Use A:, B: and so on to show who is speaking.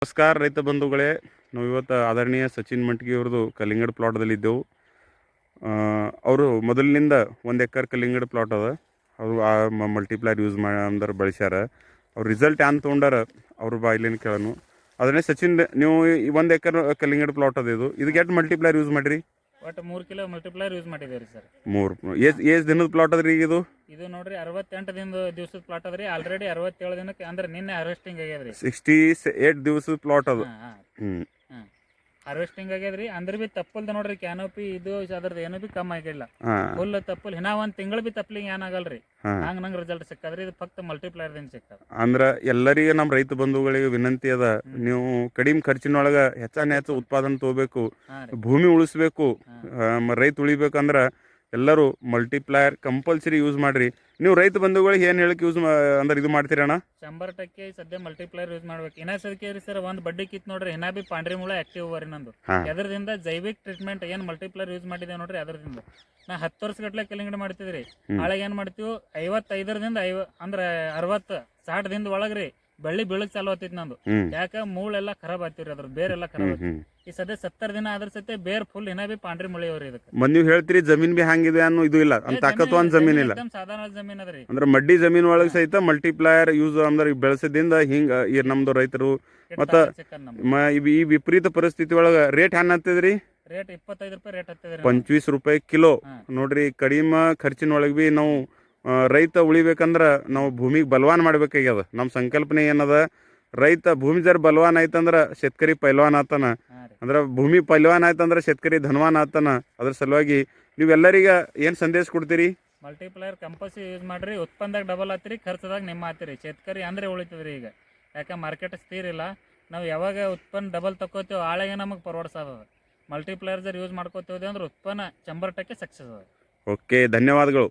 A: ನಮಸ್ಕಾರ ರೈತ ಬಂಧುಗಳೇ. ನಾವು ಇವತ್ತು ಆದರಣೀಯ ಸಚಿನ್ ಮಂಟಗಿ ಅವ್ರದ್ದು ಕಲ್ಲಿಂಗಡ್ ಪ್ಲಾಟ್ದಲ್ಲಿದ್ದೆವು. ಅವರು ಮೊದಲಿನಿಂದ 1 ಎಕರೆ ಕಲ್ಲಿಂಗಡ್ ಪ್ಲಾಟ್ ಅದ. ಅವರು ಮಲ್ಟಿಪ್ಲೈರ್ ಯೂಸ್ ಅಂದ್ರೆ ಬಳಸ್ಯಾರ. ಅವ್ರ ರಿಸಲ್ಟ್ ಏನು ತೊಗೊಂಡಾರ ಅವ್ರ ಬಾಯಿಲಿನ ಕೇಳನು. ಅದನ್ನೇ ಸಚಿನ್, ನೀವು 1 ಎಕರೆ ಕಲ್ಲಿಂಗಡ್ ಪ್ಲಾಟ್ ಅದ, ಇದಕ್ಕೆ ಎಷ್ಟು ಮಲ್ಟಿಪ್ಲೈರ್ ಯೂಸ್ ಮಾಡಿರಿ?
B: ಒಟ್ಟು 3 ಕಿಲೋ ಮಲ್ಟಿಪ್ಲೈರ್ ಯೂಸ್ ಮಾಡಿದೇವ್ರಿ ಸರ್.
A: 3 ಎಷ್ಟು ದಿನದ ಪ್ಲಾಟ್ ಅದ್ರಿ ಈಗ
B: ಇದು ನೋಡ್ರಿ 68 ದಿವಸದ ಪ್ಲಾಟ್ ಅದ್ರಿ. ಆಲ್ರೆಡಿ 67 ದಿನಕ್ಕೆ ಅಂದ್ರೆ ನಿನ್ನೆ ಹಾರ್ವೆಸ್ಟಿಂಗ್ ಆಗ್ಯದ್ರಿ.
A: 68 ದಿವಸದ ಪ್ಲಾಟ್ ಅದು.
B: ಹಾರ್ವೆಸ್ಟಿಂಗ್ ಆಗ್ಯದ್ರಿ. ಅಂದ್ರೆ ಬಿ ತಪ್ಪಲ್ದ ನೋಡ್ರಿ ಕ್ಯಾನೋಪಿ ಇದು ಅದ್ರದ್ದು ಏನೂ ಬಿ ಕಮ್ಮಿ ಆಗಿಲ್ಲ. ಫುಲ್ ತಪ್ಪಲ್ ಇನ್ನ 1 ತಿಂಗಳು ಬಿ ತಪ್ಪಲಿಂಗ್ ಏನಾಗಲ್ರಿ. ನಂಗೆ ರಿಸಲ್ಟ್ ಸಿಕ್ಕದ್ರಿ. ಇದು ಫಕ್ತ ಮಲ್ಟಿಪ್ಲೈರ್ ದಿಂದ ಸಿಕ್ಕದ.
A: ಅಂದ್ರೆ ಎಲ್ಲರಿಗೆ ನಮ್ಮ ರೈತ ಬಂಧುಗಳಿಗೆ ವಿನಂತಿ ಅದ, ನೀವು ಕಡಿಮೆ ಖರ್ಚಿನೊಳಗೆ ಹೆಚ್ಚು ಉತ್ಪಾದನೆ ತಗೋಬೇಕು, ಭೂಮಿ ಉಳಿಸ್ಬೇಕು, ರೈತ ಉಳಿಬೇಕಂದ್ರೆ ಎಲ್ಲರೂ ಮಲ್ಟಿಪ್ಲೈರ್ ಕಂಪಲ್ಸರಿ ಯೂಸ್ ಮಾಡ್ರಿ. ನೀವು ರೈತ ಬಂಧುಗಳಿಗೆ ಏನು ಹೇಳಕ್ಕೆ ಅಂದ್ರೆ ಇದು ಮಾಡ್ತೀರಣ್ಣ?
B: 100% ಸದ್ಯ ಮಲ್ಟಿಪ್ಲೈರ್ ಯೂಸ್ ಮಾಡ್ಬೇಕು. ಇನ್ನ ಸದ್ಯಕ್ಕೆ ರೀ ಸರ್ ಒಂದು ಬಡ್ಡಿ ಕಿತ್ ನೋಡ್ರಿ, ಇನ್ನ ಬಿ ಪಾಂಡ್ರಿ ಮೂಳ ಆಕ್ಟಿವ್ ಅವರಿ ನಂದು. ಎದ್ರದಿಂದ ಜೈವಿಕ್ ಟ್ರೀಟ್ಮೆಂಟ್ ಏನು ಮಲ್ಟಿಪ್ಲೈರ್ ಯೂಸ್ ಮಾಡಿದೆ ನೋಡ್ರಿ, ಅದರಿಂದ ನಾ 10 ವರ್ಷ ಗಟ್ಲೆ ಕಲ್ಲಿಂಗಡಿ ಮಾಡ್ತಿದ್ರಿ. ಆಳಾಗ ಏನ್ ಮಾಡ್ತೀವಿ 55ರಿಂದ ಅಂದ್ರೆ 60-60 ದಿನದ ಒಳಗ್ರಿ ಬೆಳ್ಳಿ ಬೀಳಕ್ ಚಾಲು ಆತಿತ್ ನಂದು. ಯಾಕ ಮೂಳೆಲ್ಲ ಖರಾಬ್ ಆತಿವ್ರಿ, ಅದ್ರ ಬೇರೆಲ್ಲ ಖರಾಬ್ ಆತಿ. ಈ ಸದ್ಯ 70 ದಿನ ಆದ್ರ ಸತ್ಯ ಬೇರ್ ಫುಲ್ ಇನ್ನ ಬಿ ಪಾಂಡ್ರಿ ಮುಳಿಯವ್ರಿ. ಇದಕ್ಕೆ
A: ನೀವು ಹೇಳ್ತೀರಿ ಜಮೀನ್ ಬಿ ಹಂಗಿದೆ ಅನ್ನೋ ಇದು ಇಲ್ಲ, ಅಂತ ತಾಕತ್ವಾನ್ ಜಮೀನ್ ಇಲ್ಲ,
B: ಸಾಧಾರಣ ಜಮೀನ್ ಅದ್ರಿ.
A: ಅಂದ್ರೆ ಮಡ್ಡಿ ಜಮೀನ್ ಒಳಗೆ ಸಹಿತ ಮಲ್ಟಿಪ್ಲೈರ್ ಯೂಸ್ ಅಂದ್ರೆ ಬೆಳೆಸದಿಂದ ಹಿಂಗ ನಮ್ದು ರೈತರು ಮತ್ತ ಈ ವಿಪರೀತ ಪರಿಸ್ಥಿತಿ ಒಳಗ ರೇಟ್ ಹೆಂಗ್ ಹತ್ತದ್ರಿ?
B: ರೇಟ್ 25 ರೂಪಾಯಿ ರೇಟ್ ಹತ್ತದ್ರಿ.
A: 25 ರೂಪಾಯಿ ಕಿಲೋ ನೋಡ್ರಿ. ಕಡಿಮೆ ಖರ್ಚಿನೊಳಗೆ ಬಿ ನಾವು ರೈತ ಉಳಿಬೇಕಂದ್ರ ನಾವು ಭೂಮಿಗೆ ಬಲವಾನ್ ಮಾಡ್ಬೇಕಾಗ್ಯದ. ನಮ್ಮ ಸಂಕಲ್ಪನೆ ಏನದ, ರೈತ ಭೂಮಿ ಜರ ಬಲವಾನ್ ಆಯ್ತಂದ್ರ ಶೇತಕರಿ ಪೈಲ್ವಾನ್ ಆತನ, ಅಂದ್ರೆ ಭೂಮಿ ಪೈಲ್ವಾನ್ ಆಯ್ತಂದ್ರೆ ಶೇತಕರಿ ಧನವಾನ್ ಆತನ. ಅದ್ರ ಸಲುವಾಗಿ ನೀವೆಲ್ಲರಿಗ ಏನ್ ಸಂದೇಶ ಕೊಡ್ತೀರಿ?
B: ಮಲ್ಟಿಪ್ಲೈರ್ ಕಂಪಲ್ಸರಿ ಯೂಸ್ ಮಾಡ್ರಿ. ಉತ್ಪನ್ನದಾಗ ಡಬಲ್ ಆತಿರಿ, ಖರ್ಚದಾಗ ನಿಮ್ಮ ಆತಿರಿ. ಶೇತಕರಿ ಅಂದ್ರೆ ಉಳಿತದ್ರಿ. ಈಗ ಯಾಕೆ ಮಾರ್ಕೆಟ್ ಸ್ಥಿರ ಇಲ್ಲ. ನಾವು ಯಾವಾಗ ಉತ್ಪನ್ನ ಡಬಲ್ ತಗೋತೀವಿ ಆಳೆಗೆ ನಮಗೆ ಪರ್ವಡ್ಸದ. ಮಲ್ಟಿಪ್ಲೈರ್ ಯೂಸ್ ಮಾಡ್ಕೋತೀವಿ ಅಂದ್ರೆ ಉತ್ಪನ್ನ 100% ಸಕ್ಸಸ್ ಅದ.
A: ಓಕೆ, ಧನ್ಯವಾದಗಳು.